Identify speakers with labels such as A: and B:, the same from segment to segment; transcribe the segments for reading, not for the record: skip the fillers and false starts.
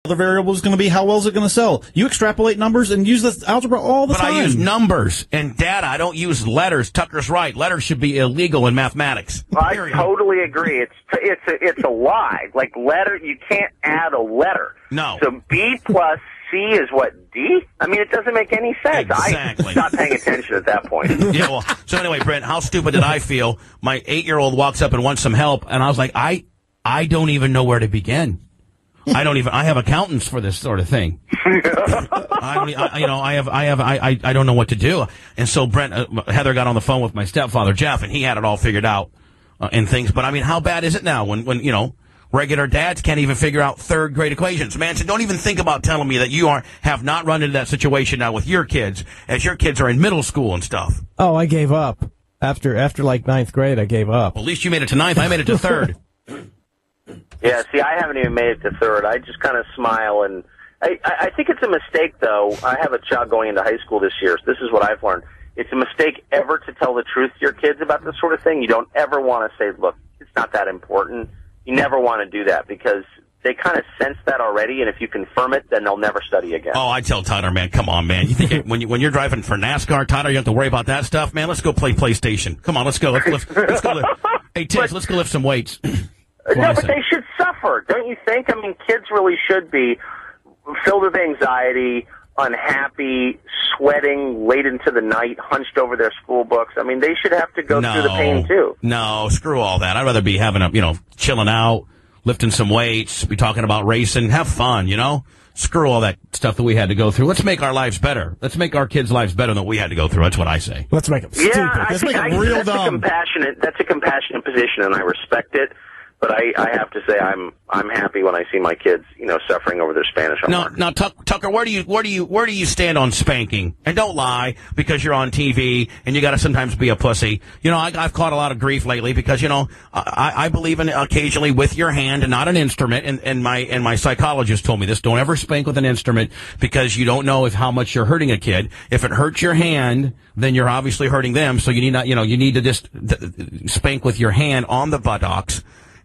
A: other variable is going to be how well is it going to sell. You extrapolate numbers and use the algebra all the time.
B: But I use numbers and data. I don't use letters. Tucker's right. Letters should be illegal in mathematics.
C: I totally agree. It's a lie. Like letter, you can't add a letter.
B: No.
C: So B plus C is what, D? I mean, it doesn't make any sense.
B: Exactly.
C: I stopped paying attention at that point.
B: Yeah. Well. So anyway, Brent, how stupid did I feel? My 8-year-old walks up and wants some help, and I was like, I don't even know where to begin. I have accountants for this sort of thing. I don't know what to do. And so Heather got on the phone with my stepfather, Jeff, and he had it all figured out, and things. But I mean, how bad is it now when regular dads can't even figure out third grade equations? Manson, don't even think about telling me that you have not run into that situation now with your kids, as your kids are in middle school and stuff.
D: Oh, I gave up. After like 9th grade, I gave up.
B: Well, at least you made it to 9th. I made it to 3rd.
C: Yeah, see, I haven't even made it to 3rd. I just kind of smile, and I think it's a mistake, though. I have a child going into high school this year, so this is what I've learned. It's a mistake ever to tell the truth to your kids about this sort of thing. You don't ever want to say, look, it's not that important. You never want to do that because they kind of sense that already, and if you confirm it, then they'll never study again.
B: Oh, I tell Tyler, man, come on, man. You think when you're driving for NASCAR, Tyler, you have to worry about that stuff? Man, let's go play PlayStation. Come on, let's go. Let's go lift. Hey, Tish, let's go lift some weights.
C: No, but they should suffer, don't you think? I mean, kids really should be filled with anxiety, unhappy, sweating late into the night, hunched over their school books. I mean, they should have to go through the pain, too.
B: No, screw all that. I'd rather be having chilling out, lifting some weights, be talking about racing, have fun, Screw all that stuff that we had to go through. Let's make our lives better. Let's make our kids' lives better than what we had to go through. That's what I say.
D: Let's make them stupid. Let's make them real dumb.
C: That's a compassionate position, and I respect it. But I have to say I'm happy when I see my kids, suffering over their Spanish homework.
B: Now, Tucker, where do you stand on spanking? And don't lie because you're on TV and you got to sometimes be a pussy. I've caught a lot of grief lately because I believe in occasionally with your hand and not an instrument. And my psychologist told me this: don't ever spank with an instrument because you don't know how much you're hurting a kid. If it hurts your hand, then you're obviously hurting them. So you need to just spank with your hand on the buttocks.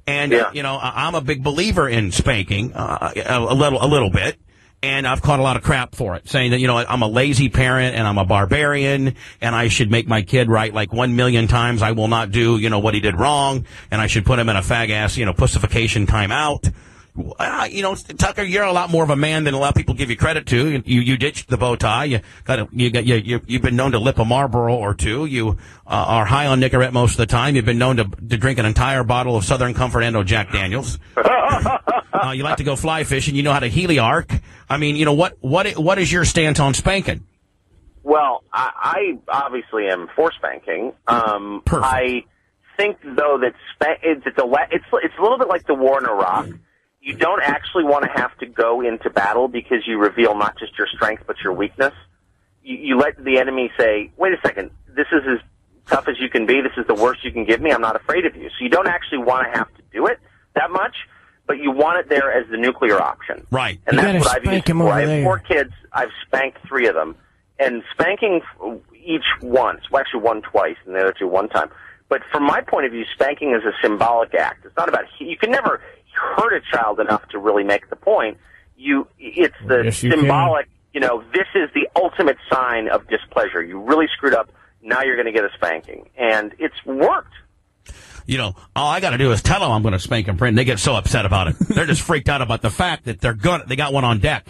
B: And, I'm a big believer in spanking, a little bit. And I've caught a lot of crap for it, saying that, I'm a lazy parent and I'm a barbarian and I should make my kid right like 1 million times. I will not do, what he did wrong. And I should put him in a fag-ass, pussification timeout. Tucker, you're a lot more of a man than a lot of people give you credit to. You ditched the bow tie. You've been known to lip a Marlboro or two. You are high on Nicorette most of the time. You've been known to drink an entire bottle of Southern Comfort and Jack Daniels. You like to go fly fishing. You know how to heliarch. I mean, what is your stance on spanking?
C: Well, I obviously am for spanking.
B: Perfect.
C: I think though that it's a little bit like the war in Iraq. You don't actually want to have to go into battle because you reveal not just your strength but your weakness. You let the enemy say, wait a second, this is as tough as you can be, this is the worst you can give me, I'm not afraid of you. So you don't actually want to have to do it that much, but you want it there as the nuclear option.
B: Right.
C: And that's what I've used for. I have 4 kids, I've spanked 3 of them. And spanking each once, well actually one twice and the other 2 one time. But from my point of view, spanking is a symbolic act. It's not about, you can never hurt a child enough to really make the point. It's the symbolic, this is the ultimate sign of displeasure. You really screwed up. Now you're going to get a spanking. And it's worked.
B: All I got to do is tell them I'm going to spank them, and they get so upset about it. They're just freaked out about the fact that they got one on deck.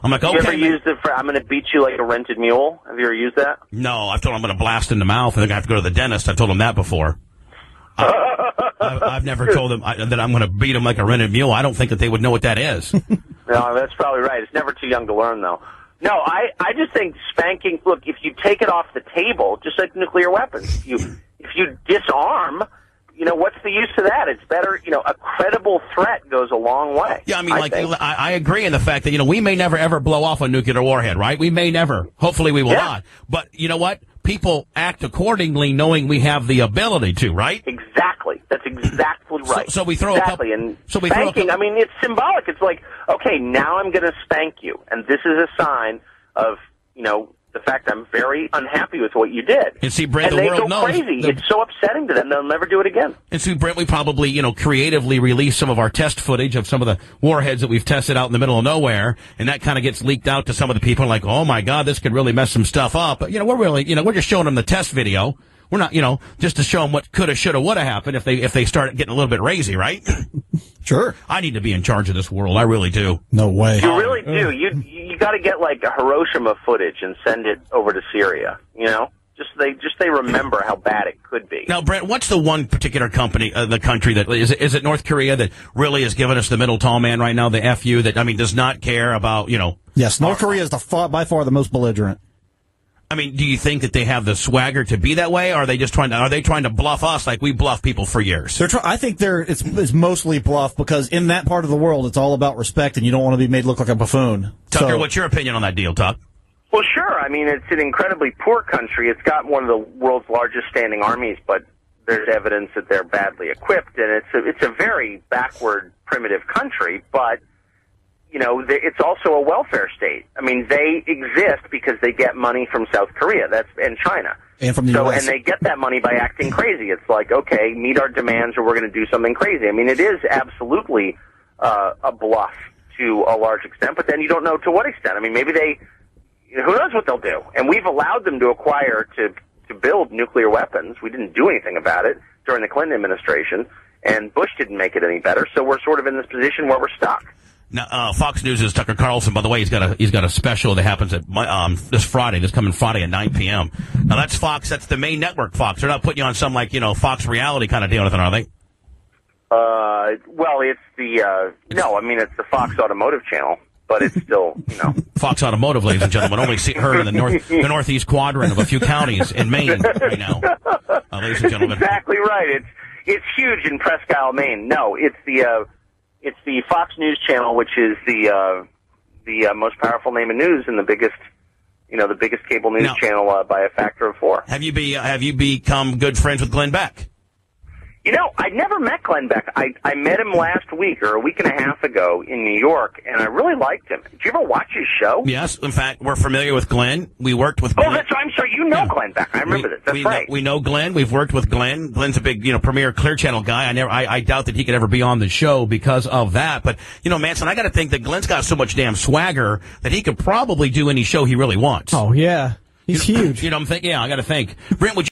B: I'm like, okay.
C: You ever used it for, I'm going to beat you like a rented mule? Have you ever used that?
B: No, I've told them I'm going to blast in the mouth. I think I have to go to the dentist. I've told them that before. I've never told them that I'm going to beat them like a rented mule. I don't think that they would know what that is.
C: No, that's probably right. It's never too young to learn, though. No, I just think spanking, look, if you take it off the table, just like nuclear weapons, if you disarm, what's the use of that? It's better, a credible threat goes a long way.
B: Yeah, I agree in the fact that, we may never ever blow off a nuclear warhead, right? We may never. Hopefully we will not. But you know what? People act accordingly knowing we have the ability to, right?
C: Exactly. That's exactly right.
B: So we throw
C: exactly. And spanking, it's symbolic. It's like, okay, now I'm going to spank you. And this is a sign of, the fact I'm very unhappy with what you did.
B: And see, Brent,
C: and
B: the world knows.
C: They go crazy. It's so upsetting to them, they'll never do it again.
B: And see, Brent, we probably, creatively release some of our test footage of some of the warheads that we've tested out in the middle of nowhere, and that kind of gets leaked out to some of the people like, oh my God, this could really mess some stuff up. But, we're really, we're just showing them the test video. We're not, just to show them what coulda, shoulda, woulda happened if they start getting a little bit razy, right?
A: Sure.
B: I need to be in charge of this world. I really do.
A: No way.
C: You really do. You got to get like a Hiroshima footage and send it over to Syria. Just they remember how bad it could be.
B: Now, Brent, what's the one particular the country that is it North Korea that really has given us the middle tall man right now, the FU that does not care about
A: Yes, North Korea is by far the most belligerent.
B: I mean, do you think that they have the swagger to be that way, or are they just trying to bluff us like we bluff people for years?
A: I think it's mostly bluff because in that part of the world, it's all about respect, and you don't want to be made look like a buffoon.
B: Tucker, what's your opinion on that deal, Tuck?
C: Well, sure. I mean, it's an incredibly poor country. It's got one of the world's largest standing armies, but there's evidence that they're badly equipped, and it's a very backward, primitive country, but it's also a welfare state. I mean, they exist because they get money from South Korea, and China.
A: And from the US.
C: And they get that money by acting crazy. It's like, okay, meet our demands or we're going to do something crazy. I mean, it is absolutely a bluff to a large extent, but then you don't know to what extent. I mean, maybe who knows what they'll do. And we've allowed them to acquire, to build nuclear weapons. We didn't do anything about it during the Clinton administration, and Bush didn't make it any better, so we're sort of in this position where we're stuck.
B: Now, Fox News is Tucker Carlson. By the way, he's got a special that happens at this coming Friday at 9 p.m. Now that's Fox. That's the main network, Fox. They're not putting you on some Fox reality kind of deal, are they?
C: Well, it's it's the Fox Automotive Channel, but it's still
B: Fox Automotive, ladies and gentlemen, only heard in the northeast quadrant of a few counties in Maine right now, ladies and gentlemen.
C: Exactly right. It's huge in Presque Isle, Maine. No, it's the Fox News Channel, which is the most powerful name in news and the biggest cable news channel by a factor of 4.
B: Have you become good friends with Glenn Beck?
C: I never met Glenn Beck. I met him last week or a week and a half ago in New York, and I really liked him. Did you ever watch his show?
B: Yes. In fact, we're familiar with Glenn. We worked with Glenn.
C: Oh, that's right. I'm sorry. You know Glenn Beck. I remember this. That's right.
B: We know Glenn. We've worked with Glenn. Glenn's a big, premier Clear Channel guy. I doubt that he could ever be on the show because of that. But, Manson, I got to think that Glenn's got so much damn swagger that he could probably do any show he really wants.
D: Oh, yeah. He's huge.
B: I'm thinking, I got to think. Brent, would you